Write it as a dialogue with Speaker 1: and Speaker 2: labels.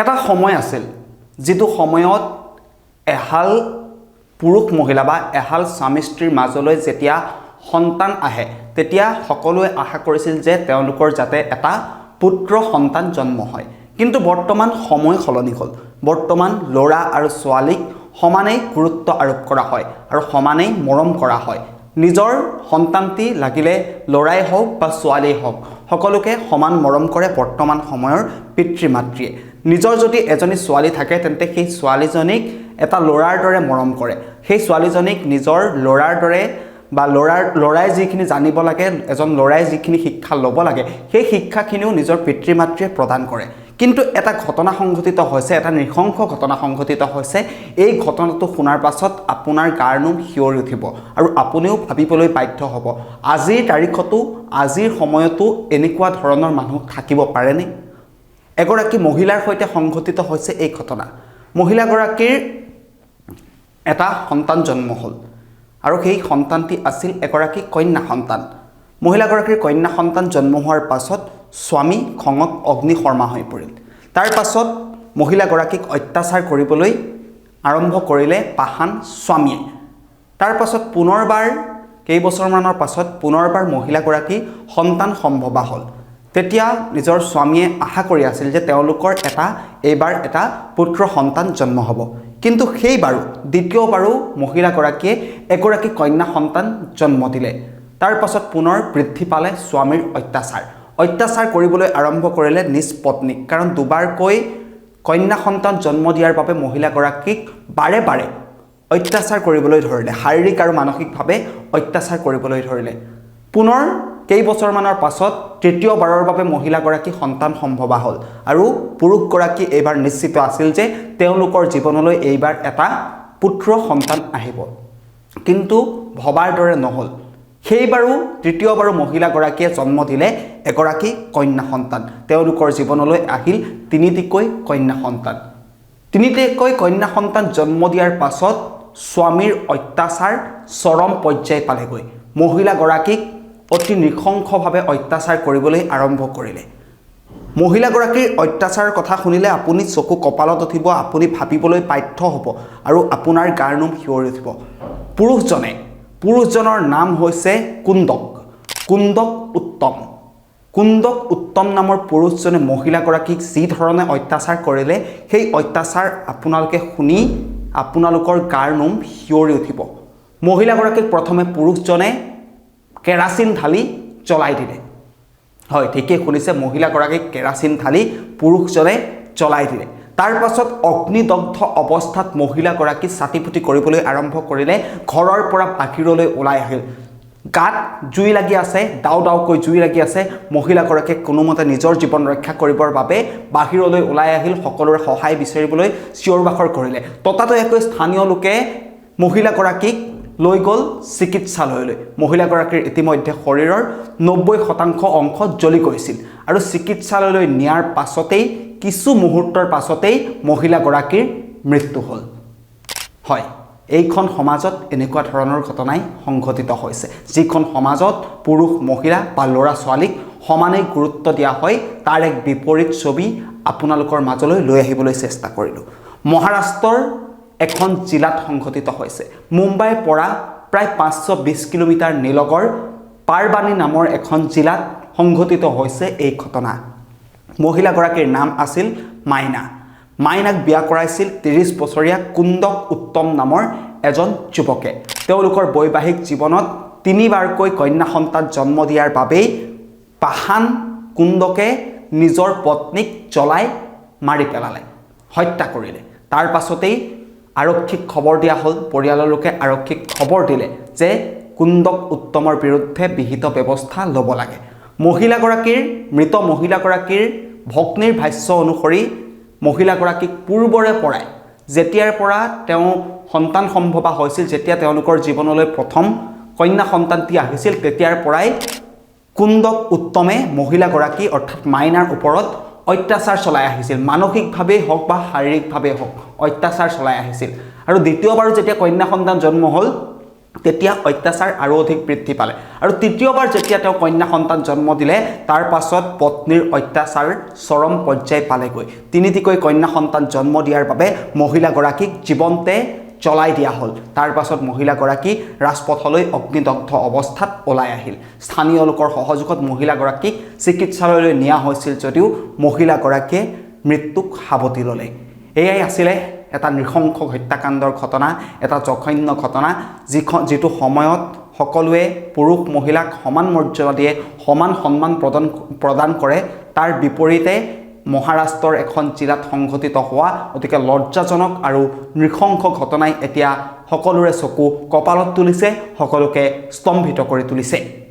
Speaker 1: এটা সময় আছিল যেটো সময়ত এহাল পুৰুষ মহিলা বা এহাল স্বামী স্ত্ৰীৰ মাজলৈ যেতিয়া সন্তান আহে তেতিয়া সকলোৱে আশা কৰিছিল যে তেওঁলোকৰ যাতে এটা পুত্ৰ সন্তান জন্ম হয় কিন্তু বৰ্তমান সময় সলনি হ'ল বৰ্তমান ল'ৰা আৰু ছোৱালীক সমানেই গুৰুত্ব আৰোপ কৰা হয় আৰু সমানেই মৰম কৰা হয় নিজৰ সন্তানটি লাগিলে ল'ৰাই হওক বা ছোৱালীয়ে হওক সকলোকে সমান মৰম কৰে বৰ্তমান সময়ৰ পিতৃ মাতৃয়ে নিজৰ যদি এজনী ছোৱালী থাকে তেন্তে সেই ছোৱালীজনীক এটা ল'ৰাৰ দৰে মৰম কৰে সেই ছোৱালীজনীক নিজৰ ল'ৰাৰ দৰে বা ল'ৰাই যিখিনি জানিব লাগে এজন ল'ৰাই যিখিনি শিক্ষা ল'ব লাগে সেই শিক্ষাখিনিও নিজৰ পিতৃ মাতৃয়ে প্ৰদান কৰে কিন্তু এটা ঘটনা সংঘটিত হৈছে এটা নৃশংস ঘটনা সংঘটিত হৈছে এই ঘটনাটো শুনাৰ পাছত আপোনাৰ গাৰ নোম শিয়ৰি উঠিব আৰু আপুনিও ভাবিবলৈ বাধ্য হ'ব আজিৰ তাৰিখতো আজিৰ সময়তো এনেকুৱা ধৰণৰ মানুহ থাকিব পাৰেনে এগৰাকী মহিলাৰ সৈতে সংঘটিত হৈছে এই ঘটনা মহিলাগৰাকীৰ এটা সন্তান জন্ম হ'ল আৰু সেই সন্তানটি আছিল এগৰাকী কন্যা সন্তান মহিলাগৰাকীৰ কন্যা সন্তান জন্ম হোৱাৰ পাছত স্বামী খঙত অগ্নিশৰ্মা হৈ পৰিল তাৰ পাছত মহিলাগৰাকীক অত্যাচাৰ কৰিবলৈ আৰম্ভ কৰিলে পাহান স্বামীয়ে তাৰ পাছত পুনৰবাৰ কেইবছৰমানৰ পাছত পুনৰবাৰ মহিলাগৰাকী সন্তান সম্ভৱা হ'ল তেতিয়া নিজৰ স্বামীয়ে আশা কৰি আছিল যে তেওঁলোকৰ এইবাৰ এটা পুত্ৰ সন্তান জন্ম হ'ব কিন্তু সেইবাৰো দ্বিতীয়বাৰো মহিলাগৰাকীয়ে এগৰাকী কন্যা সন্তান জন্ম দিলে তাৰ পাছত পুনৰ বৃদ্ধি পালে স্বামীৰ অত্যাচাৰ কৰিবলৈ আৰম্ভ কৰিলে নিজ পত্নীক কাৰণ দুবাৰকৈ কন্যা সন্তান জন্ম দিয়াৰ বাবে মহিলাগৰাকীক বাৰে বাৰে অত্যাচাৰ কৰিবলৈ ধৰিলে শাৰীৰিক আৰু মানসিকভাৱে অত্যাচাৰ কৰিবলৈ ধৰিলে পুনৰ কেইবছৰমানৰ পাছত তৃতীয়বাৰৰ বাবে মহিলাগৰাকী সন্তান সম্ভৱা হ'ল আৰু পুৰুষগৰাকী এইবাৰ নিশ্চিত আছিল যে তেওঁলোকৰ জীৱনলৈ এইবাৰ এটা পুত্ৰ সন্তান আহিব কিন্তু ভবাৰ দৰে নহ'ল সেইবাৰো তৃতীয়বাৰো মহিলাগৰাকীয়ে জন্ম দিলে এগৰাকী কন্যা সন্তান তেওঁলোকৰ জীৱনলৈ আহিল তিনিটিকৈ কন্যা সন্তান জন্ম দিয়াৰ পাছত স্বামীৰ অত্যাচাৰ চৰম পৰ্যায় পালেগৈ মহিলাগৰাকীক অতি নৃশংসভাৱে অত্যাচাৰ কৰিবলৈ আৰম্ভ কৰিলে মহিলাগৰাকীৰ অত্যাচাৰৰ কথা শুনিলে আপুনি চকু কপালত উঠিব আপুনি ভাবিবলৈ বাধ্য হ'ব আৰু আপোনাৰ গাৰ নোম শিয়ৰি উঠিব পুৰুষজনৰ নাম হৈছে কুন্দক উত্তম নামৰ পুৰুষজনে মহিলাগৰাকীক যি ধৰণে অত্যাচাৰ কৰিলে সেই অত্যাচাৰ আপোনালোকে শুনি আপোনালোকৰ গাৰ নোম শিয়ৰি উঠিব মহিলাগৰাকীক প্ৰথমে পুৰুষজনে কেৰাচিন ঢালি জ্বলাই দিলে হয় ঠিকই শুনিছে মহিলাগৰাকীক কেৰাচিন ঢালি পুৰুষজনে জ্বলাই দিলে তাৰ পাছত অগ্নিদগ্ধ অৱস্থাত মহিলাগৰাকী ছাতিপুতি কৰিবলৈ আৰম্ভ কৰিলে ঘৰৰ পৰা বাহিৰলৈ ওলাই আহিল গাত জুই লাগি আছে দাউকৈ জুই লাগি আছে মহিলাগৰাকীয়ে কোনোমতে নিজৰ জীৱন ৰক্ষা কৰিবৰ বাবে বাহিৰলৈ ওলাই আহিল সকলোৰে সহায় বিচাৰিবলৈ চিঞৰ বাখৰ কৰিলে ততাতৈয়াকৈ স্থানীয় লোকে মহিলাগৰাকীক লৈ গ'ল চিকিৎসালয়লৈ মহিলাগৰাকীৰ ইতিমধ্যে শৰীৰৰ 90% অংশ জ্বলি গৈছিল আৰু চিকিৎসালয়লৈ নিয়াৰ পাছতেই কিছু মুহূৰ্তৰ পাছতেই মহিলাগৰাকীৰ মৃত্যু হ'ল হয় এইখন সমাজত এনেকুৱা ধৰণৰ ঘটনাই সংঘটিত হৈছে যিখন সমাজত পুৰুষ মহিলা বা ল'ৰা ছোৱালীক সমানেই গুৰুত্ব দিয়া হয় তাৰ এক বিপৰীত ছবি আপোনালোকৰ মাজলৈ লৈ আহিবলৈ চেষ্টা কৰিলোঁ মহাৰাষ্ট্ৰৰ এখন জিলাত সংঘটিত হৈছে মুম্বাইৰ পৰা প্ৰায় 520 কিলোমিটাৰ নিলগৰ পাৰবানী নামৰ এখন জিলাত সংঘটিত হৈছে এই ঘটনা মহিলাগৰাকীৰ নাম আছিল মাইনাক বিয়া কৰাইছিল 30 বছৰীয়া কুন্দক উত্তম নামৰ এজন যুৱকে তেওঁলোকৰ বৈবাহিক জীৱনত তিনিবাৰকৈ কন্যা সন্তান জন্ম দিয়াৰ বাবেই পাহান কুন্দকে নিজৰ পত্নীক জ্বলাই মাৰি পেলালে হত্যা কৰিলে তাৰ পাছতেই আৰক্ষীক খবৰ দিয়া হ'ল পৰিয়ালৰ লোকে আৰক্ষীক খবৰ দিলে যে কুন্দক উত্তমৰ বিৰুদ্ধে বিহিত ব্যৱস্থা ল'ব লাগে মৃত মহিলাগৰাকীৰ ভগ্নীৰ ভাষ্য অনুসৰি মহিলাগৰাকীক পূৰ্বৰে পৰাই যেতিয়াৰ পৰা তেওঁ সন্তান সম্ভৱা হৈছিল যেতিয়া তেওঁলোকৰ জীৱনলৈ প্ৰথম কন্যা সন্তানটি আহিছিল তেতিয়াৰ পৰাই কুন্দক উত্তমে মহিলাগৰাকী অৰ্থাৎ মাইনাৰ ওপৰত অত্যাচাৰ চলাই আহিছিল মানসিকভাৱে হওক বা শাৰীৰিকভাৱে হওক অত্যাচাৰ চলাই আহিছিল আৰু দ্বিতীয়বাৰো যেতিয়া কন্যা সন্তান জন্ম হ'ল তেতিয়া অত্যাচাৰ আৰু অধিক বৃদ্ধি পালে আৰু তৃতীয়বাৰ যেতিয়া তেওঁ কন্যা সন্তান জন্ম দিলে তাৰ পাছত পত্নীৰ অত্যাচাৰ চৰম পৰ্যায় পালেগৈ তিনিটিকৈ কন্যা সন্তান জন্ম দিয়াৰ বাবে মহিলাগৰাকীক জীৱন্তে জ্বলাই দিয়া হ'ল তাৰ পাছত মহিলাগৰাকী ৰাজপথলৈ অগ্নিদগ্ধ অৱস্থাত ওলাই আহিল স্থানীয় লোকৰ সহযোগত মহিলাগৰাকীক চিকিৎসালয়লৈ নিয়া হৈছিল যদিও মহিলাগৰাকীয়ে মৃত্যুক সাৱটি ল'লে এয়াই আছিলে এটা নৃশংস হত্যাকাণ্ডৰ ঘটনা এটা জঘন্য ঘটনা যিটো সময়ত সকলোৱে পুৰুষ মহিলাক সমান মৰ্যাদা দিয়ে সমান সন্মান প্ৰদান কৰে তাৰ বিপৰীতে মহাৰাষ্ট্ৰৰ এখন জিলাত সংঘটিত হোৱা অতিকে লজ্জাজনক আৰু নৃশংস ঘটনাই এতিয়া সকলোৰে চকু কপালত তুলিছে সকলোকে স্তম্ভিত কৰি তুলিছে